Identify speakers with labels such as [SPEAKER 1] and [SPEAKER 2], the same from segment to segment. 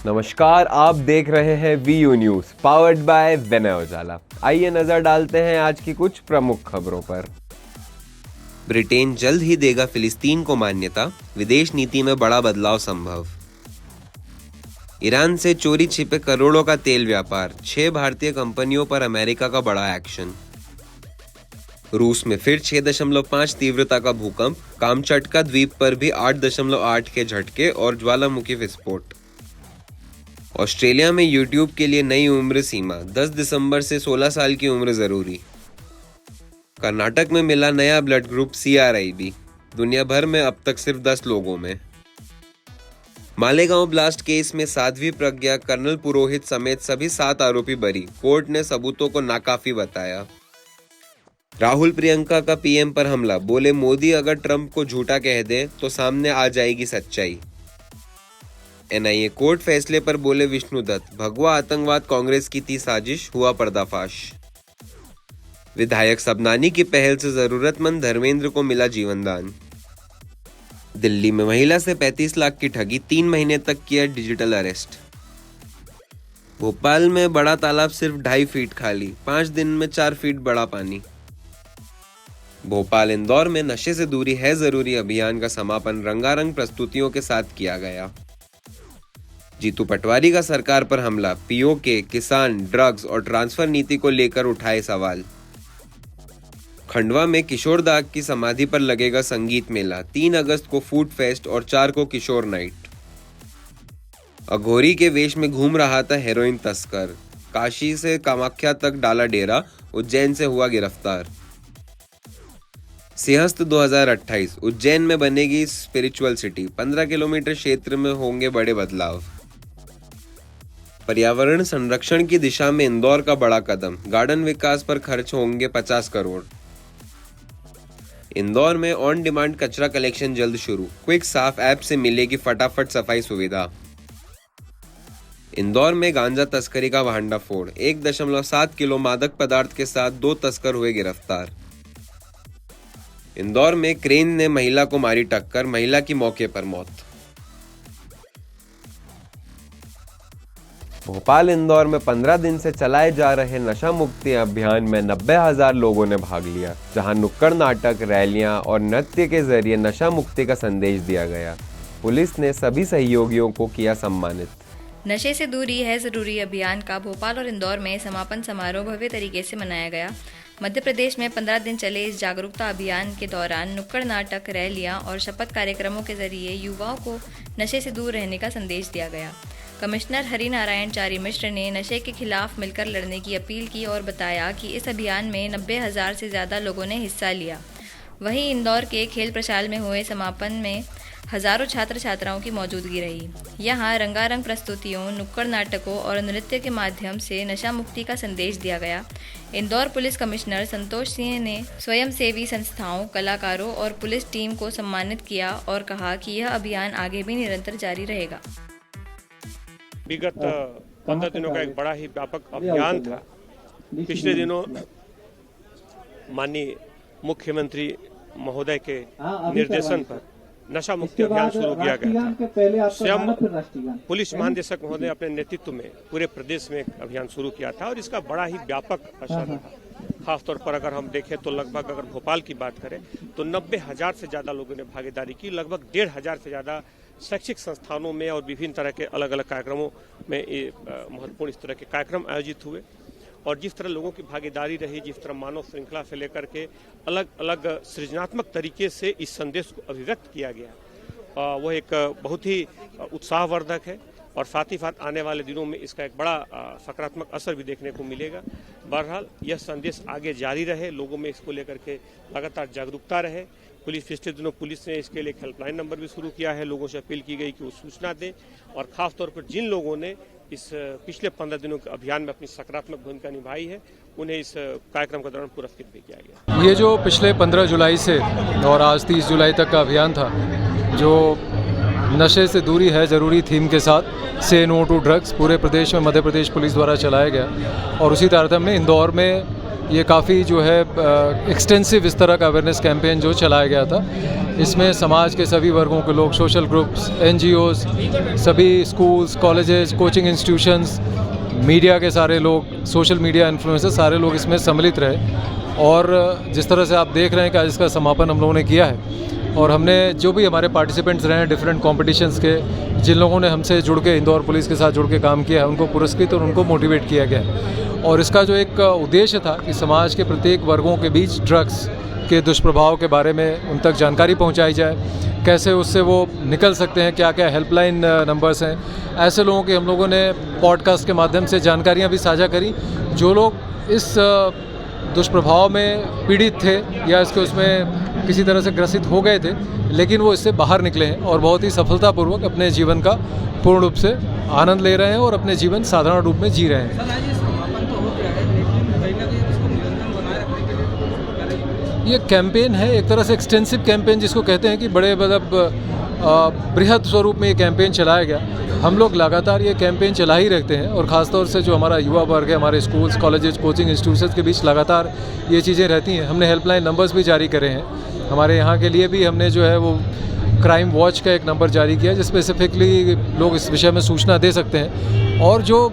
[SPEAKER 1] नमस्कार, आप देख रहे हैं वीयू न्यूज पावर्ड बाय विनय उजाला। आइए नजर डालते हैं आज की कुछ प्रमुख खबरों पर।
[SPEAKER 2] ब्रिटेन जल्द ही देगा फिलिस्तीन को मान्यता, विदेश नीति में बड़ा बदलाव संभव। ईरान से चोरी छिपे करोड़ों का तेल व्यापार, 6 भारतीय कंपनियों पर अमेरिका का बड़ा एक्शन। रूस में फिर 6.5 तीव्रता का भूकंप, कामचटका द्वीप पर भी 8.8 के झटके और ज्वालामुखी विस्फोट। ऑस्ट्रेलिया में यूट्यूब के लिए नई उम्र सीमा, 10 दिसंबर से 16 साल की उम्र जरूरी। कर्नाटक में मिला नया ब्लड ग्रुप CRIB, दुनिया भर में अब तक सिर्फ 10 लोगों में। मालेगांव ब्लास्ट केस में साध्वी प्रज्ञा, कर्नल पुरोहित समेत सभी 7 आरोपी बरी, कोर्ट ने सबूतों को नाकाफी बताया। राहुल प्रियंका का PM पर हमला, बोले मोदी अगर ट्रंप को झूठा कह दे तो सामने आ जाएगी सच्चाई। NIA कोर्ट फैसले पर बोले विष्णुदत्त, भगवा आतंकवाद कांग्रेस की थी साजिश, हुआ पर्दाफाश। विधायक सबनानी की पहल से जरूरतमंद धर्मेंद्र को मिला जीवनदान। दिल्ली में महिला से 35 लाख की ठगी, 3 महीने तक किया डिजिटल अरेस्ट। भोपाल में बड़ा तालाब सिर्फ 2.5 फीट खाली, 5 दिन में 4 फीट बड़ा पानी। भोपाल इंदौर में नशे से दूरी है जरूरी अभियान का समापन रंगारंग प्रस्तुतियों के साथ किया गया। जीतू पटवारी का सरकार पर हमला, POK, किसान, ड्रग्स और ट्रांसफर नीति को लेकर उठाए सवाल। खंडवा में किशोर दाग की समाधि पर लगेगा संगीत मेला, 3 अगस्त को फूड फेस्ट और 4 को किशोर नाइट। अघोरी के वेश में घूम रहा था हेरोइन तस्कर, काशी से कामाख्या तक डाला डेरा, उज्जैन से हुआ गिरफ्तार। सिंहस्थ 2028, उज्जैन में बनेगी स्पिरिचुअल सिटी, 15 किलोमीटर क्षेत्र में होंगे बड़े बदलाव। पर्यावरण संरक्षण की दिशा में इंदौर का बड़ा कदम, गार्डन विकास पर खर्च होंगे 50 करोड़। इंदौर में ऑन डिमांड कचरा कलेक्शन जल्द शुरू, क्विक साफ ऐप से मिलेगी फटाफट सफाई सुविधा। इंदौर में गांजा तस्करी का भांडाफोड़, 1.7 किलो मादक पदार्थ के साथ 2 तस्कर हुए गिरफ्तार। इंदौर में क्रेन ने महिला को मारी टक्कर, महिला की मौके पर मौत।
[SPEAKER 1] भोपाल इंदौर में 15 दिन से चलाए जा रहे नशा मुक्ति अभियान में 90,000 लोगों ने भाग लिया, जहां नुक्कड़ नाटक, रैलियां और नृत्य के जरिए नशा मुक्ति का संदेश दिया गया। पुलिस ने सभी सहयोगियों को किया सम्मानित।
[SPEAKER 3] नशे से दूरी है जरूरी अभियान का भोपाल और इंदौर में समापन समारोह भव्य तरीके से मनाया गया। मध्य प्रदेश में 15 दिन चले इस जागरूकता अभियान के दौरान नुक्कड़ नाटक, रैलियां और शपथ कार्यक्रमों के जरिए युवाओं को नशे से दूर रहने का संदेश दिया गया। कमिश्नर हरिनारायण चारी मिश्र ने नशे के खिलाफ मिलकर लड़ने की अपील की और बताया कि इस अभियान में 90,000 से ज़्यादा लोगों ने हिस्सा लिया। वहीं इंदौर के खेल प्रशाल में हुए समापन में हजारों छात्र छात्राओं की मौजूदगी रही। यहाँ रंगारंग प्रस्तुतियों, नुक्कड़ नाटकों और नृत्य के माध्यम से नशा मुक्ति का संदेश दिया गया। इंदौर पुलिस कमिश्नर संतोष सिंह ने स्वयंसेवी संस्थाओं, कलाकारों और पुलिस टीम को सम्मानित किया और कहा कि यह अभियान आगे भी निरंतर जारी रहेगा।
[SPEAKER 4] विगत 15 दिनों का एक बड़ा ही व्यापक अभियान था। पिछले दिनों माननीय मुख्यमंत्री महोदय के निर्देशन पर नशा मुक्ति अभियान शुरू किया गया था। स्वयं पुलिस महानिदेशक महोदय अपने नेतृत्व में पूरे प्रदेश में एक अभियान शुरू किया था और इसका बड़ा ही व्यापक असर रहा। खासतौर पर अगर हम देखें तो लगभग अगर भोपाल की बात करें तो 90,000 से ज्यादा लोगों ने भागीदारी की। लगभग 1,500 से ज्यादा शैक्षिक संस्थानों में और विभिन्न तरह के अलग अलग कार्यक्रमों में महत्वपूर्ण इस तरह के कार्यक्रम आयोजित हुए। और जिस तरह लोगों की भागीदारी रही, जिस तरह मानव श्रृंखला से लेकर के अलग अलग सृजनात्मक तरीके से इस संदेश को अभिव्यक्त किया गया, वह एक बहुत ही उत्साहवर्धक है और साथ ही साथ आने वाले दिनों में इसका एक बड़ा सकारात्मक असर भी देखने को मिलेगा। बहरहाल यह संदेश आगे जारी रहे, लोगों में इसको लेकर के लगातार जागरूकता रहे। पिछले दिनों पुलिस ने इसके लिए हेल्पलाइन नंबर भी शुरू किया है। लोगों से अपील की गई कि वो सूचना दें और खासतौर पर जिन लोगों ने इस पिछले 15 दिनों के अभियान में अपनी सकारात्मक भूमिका निभाई है, उन्हें इस कार्यक्रम के दौरान पुरस्कृत भी किया गया।
[SPEAKER 5] ये जो पिछले 15 जुलाई से और आज 30 जुलाई तक का अभियान था, जो नशे से दूरी है ज़रूरी थीम के साथ से नो टू ड्रग्स पूरे प्रदेश में मध्य प्रदेश पुलिस द्वारा चलाया गया और उसी तारतम्य में इंदौर में ये काफ़ी जो है एक्सटेंसिव इस तरह का अवेयरनेस कैंपेन जो चलाया गया था। इसमें समाज के सभी वर्गों के लोग, सोशल ग्रुप्स, NGOs, सभी schools, colleges, coaching institutions, media के सारे लोग, सोशल मीडिया इन्फ्लुएंसर, सारे लोग इसमें सम्मिलित रहे। और जिस तरह से आप देख रहे हैं कि आज इसका समापन हम लोगों ने किया है, और हमने जो भी हमारे पार्टिसिपेंट्स रहे हैं डिफरेंट कॉम्पिटिशन्स के, जिन लोगों ने हमसे जुड़ के, इंदौर पुलिस के साथ जुड़ के काम किया है, उनको पुरस्कृत और उनको मोटिवेट किया गया है। और इसका जो एक उद्देश्य था कि समाज के प्रत्येक वर्गों के बीच ड्रग्स के दुष्प्रभाव के बारे में उन तक जानकारी पहुंचाई जाए, कैसे उससे वो निकल सकते हैं, क्या क्या हेल्पलाइन नंबर्स हैं। ऐसे लोगों की हम लोगों ने पॉडकास्ट के माध्यम से जानकारियाँ भी साझा करी, जो लोग इस दुष्प्रभाव में पीड़ित थे या इसके उसमें किसी तरह से ग्रसित हो गए थे, लेकिन वो इससे बाहर निकले हैं और बहुत ही सफलतापूर्वक अपने जीवन का पूर्ण रूप से आनंद ले रहे हैं और अपने जीवन साधारण रूप में जी रहे हैं। ये कैंपेन है एक तरह से एक्सटेंसिव कैंपेन जिसको कहते हैं कि बड़े मतलब बृहद स्वरूप में ये कैंपेन चलाया गया। हम लोग लगातार ये कैंपेन चला ही रखते हैं और ख़ासतौर से जो हमारा युवा वर्ग है, हमारे स्कूल्स, कॉलेजेस, कोचिंग इंस्टीट्यूशंस के बीच लगातार ये चीज़ें रहती हैं। हमने हेल्पलाइन नंबर्स भी जारी करे हैं। हमारे यहाँ के लिए भी हमने जो है वो क्राइम वॉच का एक नंबर जारी किया है, जिस स्पेसिफिकली लोग इस विषय में सूचना दे सकते हैं। और जो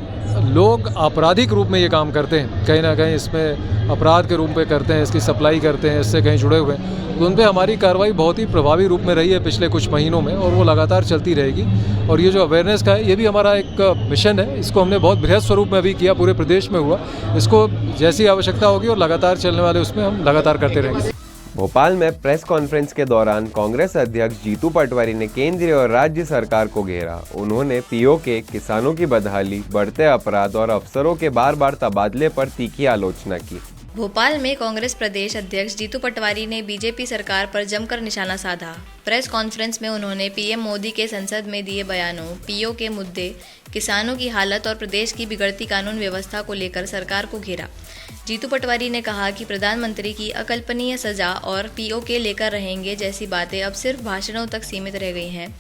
[SPEAKER 5] लोग आपराधिक रूप में ये काम करते हैं, कहीं ना कहीं इसमें अपराध के रूप में करते हैं, इसकी सप्लाई करते हैं, इससे कहीं जुड़े हुए हैं, तो उन पर हमारी कार्रवाई बहुत ही प्रभावी रूप में रही है पिछले कुछ महीनों में, और वो लगातार चलती रहेगी। और ये जो अवेयरनेस का है, ये भी हमारा एक मिशन है। इसको हमने बहुत बृहद स्वरूप में अभी किया, पूरे प्रदेश में हुआ। इसको जैसी आवश्यकता होगी और लगातार चलने वाले उसमें हम लगातार करते रहेंगे।
[SPEAKER 1] भोपाल में प्रेस कॉन्फ्रेंस के दौरान कांग्रेस अध्यक्ष जीतू पटवारी ने केंद्रीय और राज्य सरकार को घेरा। उन्होंने पीओके, किसानों की बदहाली, बढ़ते अपराध और अफसरों के बार बार तबादले पर तीखी आलोचना की।
[SPEAKER 3] भोपाल में कांग्रेस प्रदेश अध्यक्ष जीतू पटवारी ने बीजेपी सरकार पर जमकर निशाना साधा। प्रेस कॉन्फ्रेंस में उन्होंने पीएम मोदी के संसद में दिए बयानों, पीओ के मुद्दे, किसानों की हालत और प्रदेश की बिगड़ती कानून व्यवस्था को लेकर सरकार को घेरा। जीतू पटवारी ने कहा कि प्रधानमंत्री की अकल्पनीय सजा और पीओके लेकर रहेंगे जैसी बातें अब सिर्फ भाषणों तक सीमित रह गई हैं,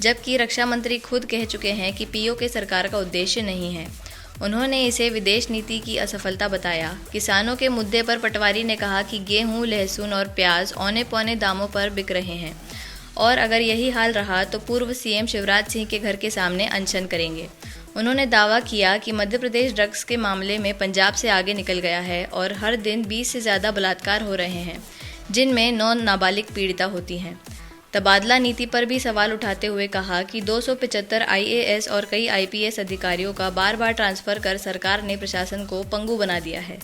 [SPEAKER 3] जबकि रक्षा मंत्री खुद कह चुके हैं कि पीओके सरकार का उद्देश्य नहीं है। उन्होंने इसे विदेश नीति की असफलता बताया। किसानों के मुद्दे पर पटवारी ने कहा कि गेहूं, लहसुन और प्याज औने पौने दामों पर बिक रहे हैं और अगर यही हाल रहा तो पूर्व सीएम शिवराज सिंह के घर के सामने अनशन करेंगे। उन्होंने दावा किया कि मध्य प्रदेश ड्रग्स के मामले में पंजाब से आगे निकल गया है और हर दिन 20 से ज़्यादा बलात्कार हो रहे हैं, जिनमें 9 नाबालिग पीड़िता होती हैं। तबादला नीति पर भी सवाल उठाते हुए कहा कि 275 IAS और कई IPS अधिकारियों का बार बार ट्रांसफर कर सरकार ने प्रशासन को पंगु बना दिया है।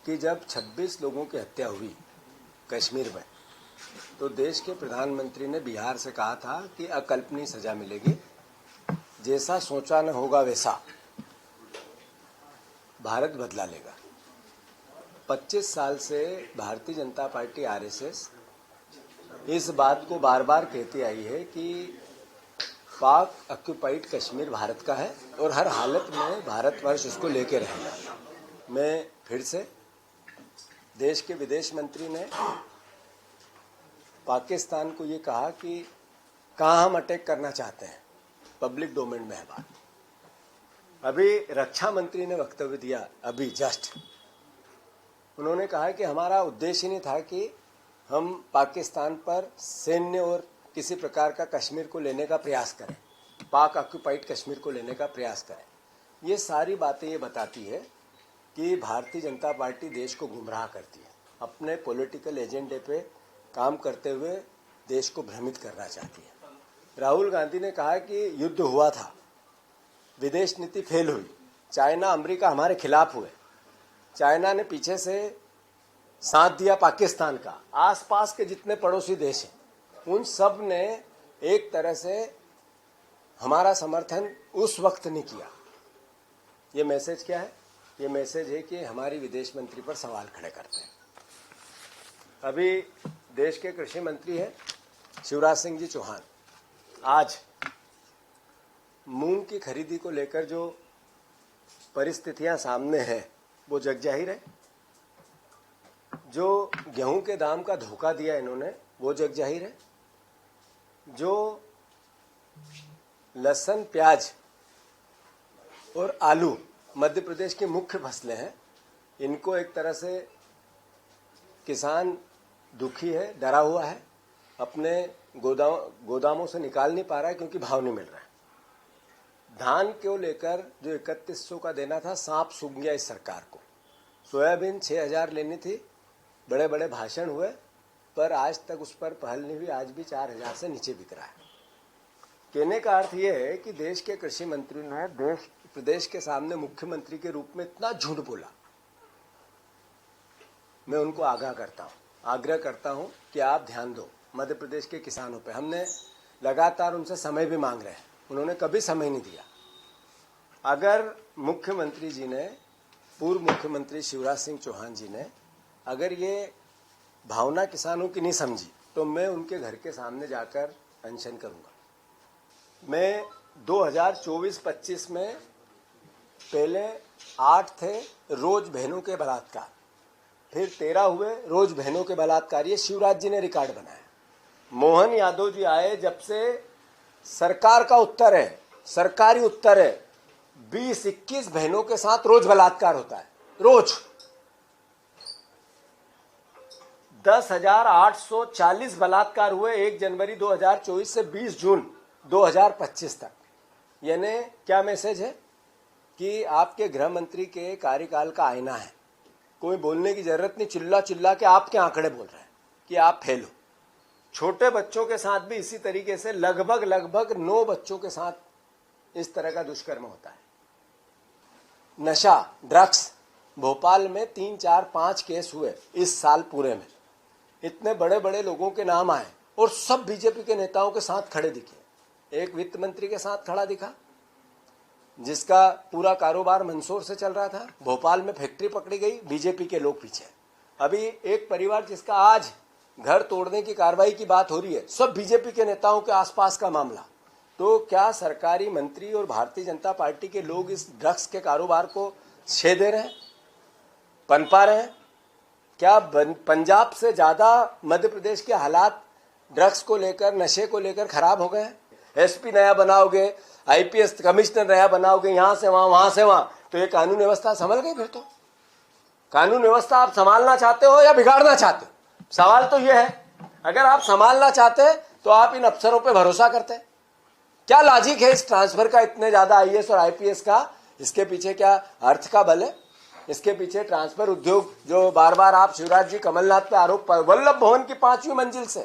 [SPEAKER 6] कि जब 26 लोगों की हत्या हुई कश्मीर में, तो देश के प्रधानमंत्री ने बिहार से कहा था कि अकल्पनीय सजा मिलेगी, जैसा सोचा न होगा वैसा भारत बदला लेगा। 25 साल से भारतीय जनता पार्टी RSS इस बात को बार बार कहती आई है कि पाक ऑक्यूपाइड कश्मीर भारत का है और हर हालत में भारतवर्ष उसको लेके रहेगा। मैं फिर से, देश के विदेश मंत्री ने पाकिस्तान को ये कहा कि कहाँ हम अटैक करना चाहते हैं, पब्लिक डोमेन में है बात। अभी रक्षा मंत्री ने वक्तव्य दिया, अभी जस्ट उन्होंने कहा कि हमारा उद्देश्य नहीं था कि हम पाकिस्तान पर सैन्य और किसी प्रकार का कश्मीर को लेने का प्रयास करें, पाक ऑक्यूपाइड कश्मीर को लेने का प्रयास करें। ये सारी बातें ये बताती है कि भारतीय जनता पार्टी देश को गुमराह करती है, अपने पॉलिटिकल एजेंडे पे काम करते हुए देश को भ्रमित करना चाहती है। राहुल गांधी ने कहा कि युद्ध हुआ था, विदेश नीति फेल हुई, चाइना अमेरिका हमारे खिलाफ हुए, चाइना ने पीछे से साथ दिया पाकिस्तान का, आसपास के जितने पड़ोसी देश हैं उन सब ने एक तरह से हमारा समर्थन उस वक्त नहीं किया। ये मैसेज क्या है? ये मैसेज है कि हमारी विदेश मंत्री पर सवाल खड़े करते हैं। अभी देश के कृषि मंत्री हैं शिवराज सिंह जी चौहान, आज मूंग की खरीदी को लेकर जो परिस्थितियां सामने हैं वो जग जाहिर है। जो गेहूं के दाम का धोखा दिया इन्होंने वो जग जाहिर है। जो लहसुन, प्याज और आलू मध्य प्रदेश की मुख्य फसलें हैं इनको एक तरह से किसान दुखी है, डरा हुआ है, अपने गोदामों से निकाल नहीं पा रहा है क्योंकि भाव नहीं मिल रहा है। धान को लेकर जो 3100 का देना था, सांप सूंघ गया इस सरकार को। सोयाबीन 6000 लेनी थी, बड़े बड़े भाषण हुए, पर आज तक उस पर पहल नहीं हुई। आज भी 4000 से नीचे बिक रहा है। कहने का अर्थ यह है कि देश के कृषि मंत्री ने प्रदेश के सामने मुख्यमंत्री के रूप में इतना झूठ बोला। मैं उनको आग्रह करता हूं कि आप ध्यान दो मध्य प्रदेश के किसानों पे। हमने लगातार उनसे समय भी मांग रहे हैं, उन्होंने कभी समय नहीं दिया। अगर मुख्यमंत्री जी ने, पूर्व मुख्यमंत्री शिवराज सिंह चौहान जी ने अगर ये भावना किसानों की नहीं समझी तो मैं उनके घर के सामने जाकर अनशन करूंगा। मैं 2024-25 में पहले 8 थे रोज बहनों के बलात्कार, फिर 13 हुए रोज बहनों के बलात्कार। ये शिवराज जी ने रिकॉर्ड बनाया। मोहन यादव जी आए जब से सरकार का उत्तर है, सरकारी उत्तर है, 20-21 बहनों के साथ रोज बलात्कार होता है। रोज 10,840 बलात्कार हुए 1 जनवरी 2024 से 20 जून 2025 तक। यानी क्या मैसेज है कि आपके गृह मंत्री के कार्यकाल का आईना है। कोई बोलने की जरूरत नहीं, चिल्ला चिल्ला के आपके आंकड़े बोल रहे हैं कि आप फेल हो। छोटे बच्चों के साथ भी इसी तरीके से लगभग 9 बच्चों के साथ इस तरह का दुष्कर्म होता है। नशा, ड्रग्स, भोपाल में 3, 4, 5 केस हुए इस साल पूरे में। इतने बड़े बड़े लोगों के नाम आए और सब बीजेपी के नेताओं के साथ खड़े दिखे। एक वित्त मंत्री के साथ खड़ा दिखा जिसका पूरा कारोबार मंदसौर से चल रहा था। भोपाल में फैक्ट्री पकड़ी गई, बीजेपी के लोग पीछे। अभी एक परिवार जिसका आज घर तोड़ने की कार्रवाई की बात हो रही है, सब बीजेपी के नेताओं के आसपास का मामला। तो क्या सरकारी मंत्री और भारतीय जनता पार्टी के लोग इस ड्रग्स के कारोबार को छे दे रहे हैं, पनपा रहे हैं? क्या पंजाब से ज्यादा मध्य प्रदेश के हालात ड्रग्स को लेकर, नशे को लेकर खराब हो गए हैं? एसपी नया बनाओगे, आईपीएस कमिश्नर नया बनाओगे, यहां से वहां, वहां से वहां, तो ये कानून व्यवस्था संभल गई। फिर तो कानून व्यवस्था आप संभालना चाहते हो या बिगाड़ना चाहते हो? सवाल तो ये है। अगर आप संभालना चाहते तो आप इन अफसरों पे भरोसा करते। क्या लॉजिक है इस ट्रांसफर का, इतने ज्यादा आईएएस और आईपीएस का? इसके पीछे क्या अर्थ का बल है? इसके पीछे ट्रांसफर उद्योग जो बार बार आप शिवराज जी कमलनाथ पे आरोप, वल्लभ भवन की 5वीं मंजिल से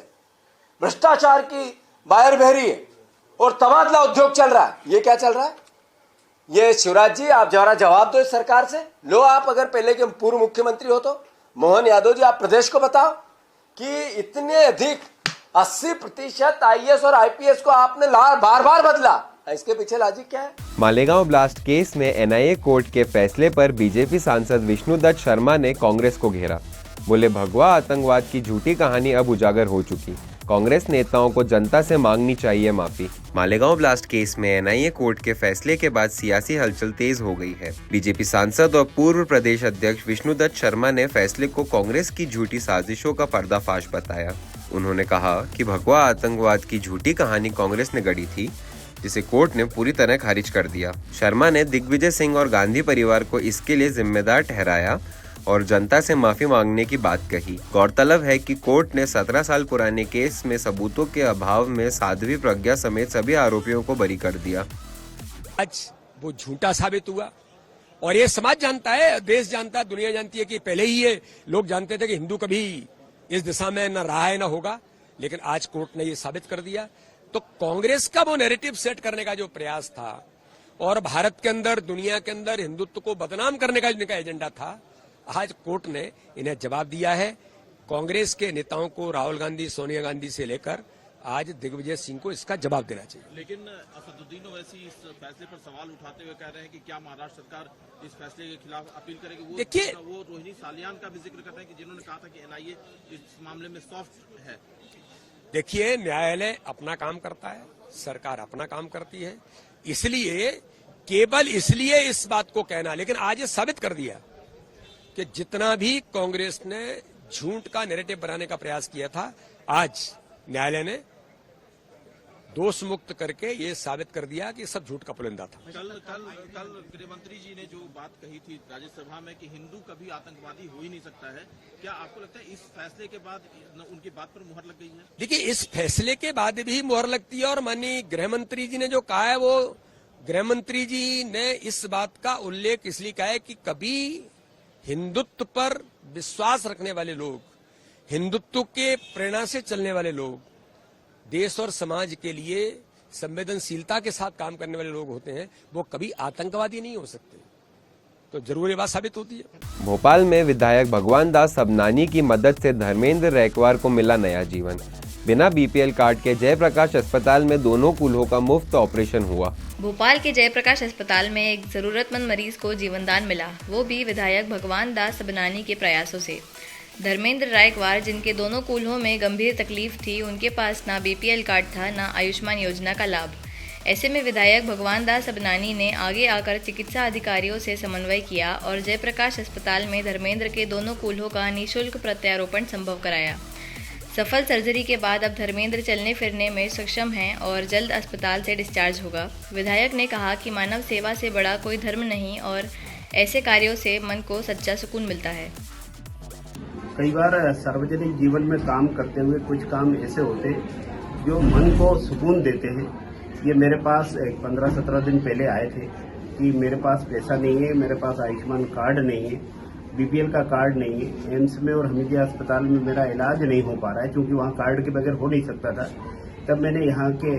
[SPEAKER 6] भ्रष्टाचार की बायर बहरी है और तबादला उद्योग चल रहा है। ये क्या चल रहा है? ये शिवराज जी आप जरा जवाब दो इस सरकार से। लो, आप अगर पहले के पूर्व मुख्यमंत्री हो तो मोहन यादव जी आप प्रदेश को बताओ कि इतने अधिक 80% आईएएस और आईपीएस को आपने बार बार बदला, इसके पीछे लॉजिक क्या है?
[SPEAKER 1] मालेगांव ब्लास्ट केस में एनआईए कोर्ट के फैसले पर बीजेपी सांसद विष्णुदत्त शर्मा ने कांग्रेस को घेरा। बोले, भगवा आतंकवाद की झूठी कहानी अब उजागर हो चुकी। कांग्रेस नेताओं को जनता से मांगनी चाहिए माफी।
[SPEAKER 2] मालेगांव ब्लास्ट केस में एनआईए कोर्ट के फैसले के बाद सियासी हलचल तेज हो गई है। बीजेपी सांसद और पूर्व प्रदेश अध्यक्ष विष्णुदत्त शर्मा ने फैसले को कांग्रेस की झूठी साजिशों का पर्दाफाश बताया। उन्होंने कहा कि भगवा आतंकवाद की झूठी कहानी कांग्रेस ने गढ़ी थी, जिसे कोर्ट ने पूरी तरह खारिज कर दिया। शर्मा ने दिग्विजय सिंह और गांधी परिवार को इसके लिए जिम्मेदार ठहराया और जनता से माफी मांगने की बात कही। गौरतलब है कि कोर्ट ने 17 साल पुराने केस में सबूतों के अभाव में साध्वी प्रज्ञा समेत सभी आरोपियों को बरी कर दिया।
[SPEAKER 7] आज वो झूठा साबित हुआ और ये समाज जानता है, देश जानता है, दुनिया जानती है कि पहले ही ये लोग जानते थे कि हिंदू कभी इस दिशा में न रहा है न होगा, लेकिन आज कोर्ट ने ये साबित कर दिया। तो कांग्रेस का वो नैरेटिव सेट करने का जो प्रयास था और भारत के अंदर, दुनिया के अंदर हिंदुत्व को बदनाम करने का इनका एजेंडा था, आज कोर्ट ने इन्हें जवाब दिया है। कांग्रेस के नेताओं को राहुल गांधी, सोनिया गांधी से लेकर आज दिग्विजय सिंह को इसका जवाब देना चाहिए।
[SPEAKER 8] लेकिन असदुद्दीन ओवैसी इस फैसले पर सवाल उठाते हुए कह रहे हैं कि क्या महाराष्ट्र सरकार इस फैसले के खिलाफ अपील करेगी? वो
[SPEAKER 7] देखिए,
[SPEAKER 8] वो रोहिणी सालियान का भी जिक्र करते हैं कि जिन्होंने कहा था कि एनआईए इस मामले में सॉफ्ट है।
[SPEAKER 7] देखिए, न्यायालय अपना काम करता है, सरकार अपना काम करती है, इसलिए केवल इसलिए इस बात को कहना, लेकिन आज ये साबित कर दिया कि जितना भी कांग्रेस ने झूठ का नैरेटिव बनाने का प्रयास किया था, आज न्यायालय ने दोष मुक्त करके ये साबित कर दिया कि सब झूठ का पुलिंदा था।
[SPEAKER 8] कल गृह मंत्री जी ने जो बात कही थी राज्यसभा में कि हिंदू कभी आतंकवादी हो ही नहीं सकता है, क्या आपको लगता है इस फैसले के बाद उनकी बात पर मुहर लग गई है? देखिए,
[SPEAKER 7] इस फैसले के बाद भी मुहर लगती है और माननीय गृह मंत्री जी ने जो कहा है वो गृह मंत्री जी ने इस बात का उल्लेख इसलिए कहा है कि कभी हिंदुत्व पर विश्वास रखने वाले लोग, हिंदुत्व के प्रेरणा से चलने वाले लोग, देश और समाज के लिए संवेदनशीलता के साथ काम करने वाले लोग होते हैं, वो कभी आतंकवादी नहीं हो सकते। तो जरूर ये बात साबित होती है।
[SPEAKER 1] भोपाल में विधायक भगवान दास सबनानी की मदद से धर्मेंद्र रैकवार को मिला नया जीवन। बिना बीपीएल कार्ड के जयप्रकाश अस्पताल में दोनों कूल्हों का मुफ्त ऑपरेशन हुआ।
[SPEAKER 3] भोपाल के जयप्रकाश अस्पताल में एक जरूरतमंद मरीज को जीवनदान मिला, वो भी विधायक भगवान दास सबनानी के प्रयासों से। धर्मेंद्र रायकवार, जिनके दोनों कूल्हों में गंभीर तकलीफ थी, उनके पास ना बीपीएल कार्ड था ना आयुष्मान योजना का लाभ। ऐसे में विधायक भगवान दास सबनानी ने आगे आकर चिकित्सा अधिकारियों से समन्वय किया और जयप्रकाश अस्पताल में धर्मेंद्र के दोनों कूल्हों का निःशुल्क प्रत्यारोपण संभव कराया। सफल सर्जरी के बाद अब धर्मेंद्र चलने फिरने में सक्षम हैं और जल्द अस्पताल से डिस्चार्ज होगा। विधायक ने कहा कि मानव सेवा से बड़ा कोई धर्म नहीं और ऐसे कार्यों से मन को सच्चा सुकून मिलता है।
[SPEAKER 9] कई बार सार्वजनिक जीवन में काम करते हुए कुछ काम ऐसे होते हैं जो मन को सुकून देते हैं। ये मेरे पास 15-17 दिन पहले आए थे कि मेरे पास पैसा नहीं है, मेरे पास आयुष्मान कार्ड नहीं है, बीपीएल का कार्ड नहीं है, एम्स में और हमीदिया अस्पताल में मेरा इलाज नहीं हो पा रहा है क्योंकि वहाँ कार्ड के बगैर हो नहीं सकता था। तब मैंने यहाँ के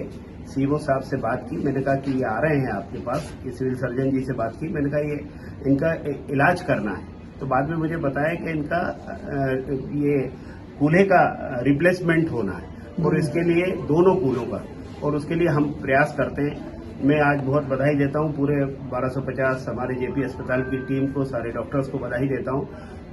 [SPEAKER 9] सीओ साहब से बात की, मैंने कहा कि ये आ रहे हैं आपके पास, ये सिविल सर्जन जी से बात की, मैंने कहा ये इनका इलाज करना है। तो बाद में मुझे बताया कि इनका ये कूल्हे का रिप्लेसमेंट होना है और इसके लिए दोनों कूल्हों का, और उसके लिए हम प्रयास करते हैं। मैं आज बहुत बधाई देता हूं पूरे 1250 हमारे जेपी अस्पताल की टीम को, सारे डॉक्टर्स को बधाई देता हूं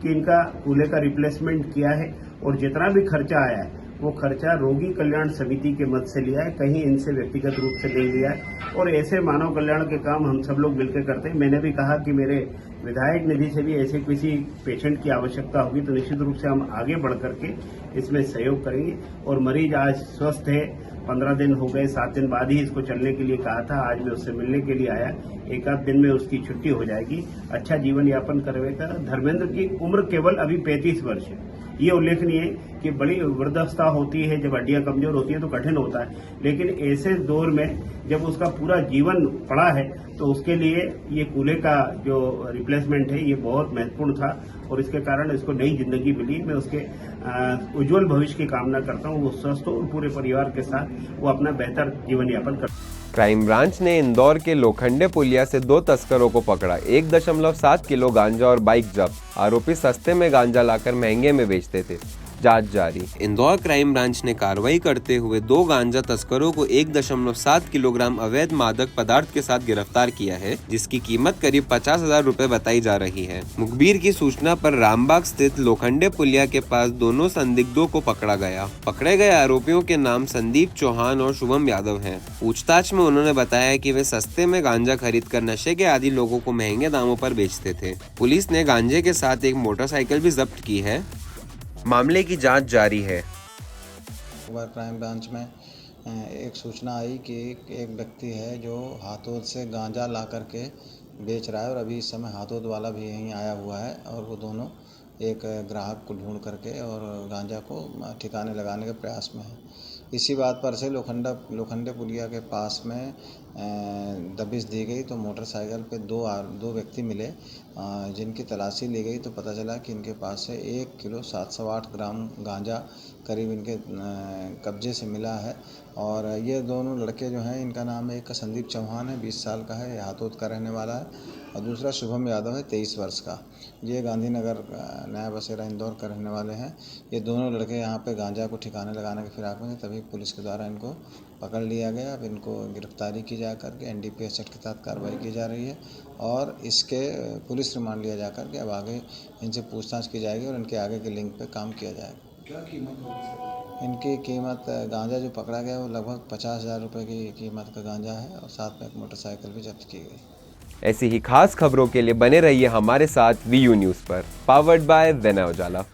[SPEAKER 9] कि इनका कूल्हे का रिप्लेसमेंट किया है और जितना भी खर्चा आया है वो खर्चा रोगी कल्याण समिति के मद से लिया है, कहीं इनसे व्यक्तिगत रूप से नहीं लिया है। और ऐसे मानव कल्याण के काम हम सब लोग मिलकर करते हैं। मैंने भी कहा कि मेरे विधायक निधि से भी ऐसे किसी पेशेंट की आवश्यकता होगी तो निश्चित रूप से हम आगे बढ़ करके इसमें सहयोग करेंगे। और मरीज आज स्वस्थ है, 15 दिन हो गए, 7 दिन बाद ही इसको चलने के लिए कहा था। आज मैं उससे मिलने के लिए आया, एक आध दिन में उसकी छुट्टी हो जाएगी, अच्छा जीवन यापन करवेगा। धर्मेंद्र की उम्र केवल अभी 35 वर्ष है। ये उल्लेखनीय है कि बड़ी वृद्धावस्था होती है, जब हड्डियां कमजोर होती हैं तो कठिन होता है, लेकिन ऐसे दौर में जब उसका पूरा जीवन पड़ा है तो उसके लिए ये कूल्हे का जो रिप्लेसमेंट है ये बहुत महत्वपूर्ण था और इसके कारण इसको नई जिंदगी मिली। मैं उसके उज्जवल भविष्य की कामना करता हूँ, वो स्वस्थ हो और पूरे परिवार के साथ वो अपना बेहतर जीवन यापन कर।
[SPEAKER 1] क्राइम ब्रांच ने इंदौर के लोखंडे पुलिया से 2 तस्करों को पकड़ा। 1.7 किलो गांजा और बाइक जब्त। आरोपी सस्ते में गांजा लाकर महंगे में बेचते थे। जांच जारी।
[SPEAKER 2] इंदौर क्राइम ब्रांच ने कार्रवाई करते हुए 2 गांजा तस्करों को 1.7 किलोग्राम अवैध मादक पदार्थ के साथ गिरफ्तार किया है, जिसकी कीमत करीब 50,000 रुपए बताई जा रही है। मुखबिर की सूचना पर रामबाग स्थित लोखंडे पुलिया के पास दोनों संदिग्धों को पकड़ा गया। पकड़े गए आरोपियों के नाम संदीप चौहान और शुभम यादव हैं। पूछताछ में उन्होंने बताया कि वे सस्ते में गांजा खरीद कर नशे के आदी लोगों को महंगे दामों पर बेचते थे। पुलिस ने गांजे के साथ एक मोटरसाइकिल भी जब्त की है। मामले की जांच जारी है।
[SPEAKER 10] क्राइम ब्रांच में एक सूचना आई कि एक व्यक्ति है जो हाथोद से गांजा ला करके बेच रहा है और अभी इस समय हाथोद वाला भी यहीं आया हुआ है और वो दोनों एक ग्राहक को ढूंढ करके और गांजा को ठिकाने लगाने के प्रयास में है। इसी बात पर से लोखंडे पुलिया के पास में दबिश दी गई तो मोटरसाइकिल पे दो व्यक्ति मिले, जिनकी तलाशी ली गई तो पता चला कि इनके पास से 1 किलो 708 ग्राम गांजा करीब इनके कब्जे से मिला है। और ये दोनों लड़के जो हैं, इनका नाम एक संदीप चौहान है, 20 साल का है, हाथोद का रहने वाला है, और दूसरा शुभम यादव है, 23 वर्ष का। ये गांधीनगर नया बसेरा इंदौर का रहने वाले हैं। ये दोनों लड़के यहाँ पे गांजा को ठिकाने लगाने के फिराक में थे, तभी पुलिस के द्वारा इनको पकड़ लिया गया। अब इनको गिरफ्तारी की जा करके एनडीपीएस एक्ट के तहत कार्रवाई की जा रही है और इसके पुलिस रिमांड लिया जा करके अब आगे इनसे पूछताछ की जाएगी और इनके आगे के लिंक पे काम किया जाएगा।
[SPEAKER 8] क्या कीमत होगी?
[SPEAKER 10] इनकी कीमत गांजा जो पकड़ा गया वो लगभग 50,000 रुपये की कीमत का गांजा है और साथ में एक मोटरसाइकिल भी जब्त की गई।
[SPEAKER 1] ऐसी ही खास खबरों के लिए बने रहिए हमारे साथ वीयू न्यूज़ पर। Powered by vena Ujala.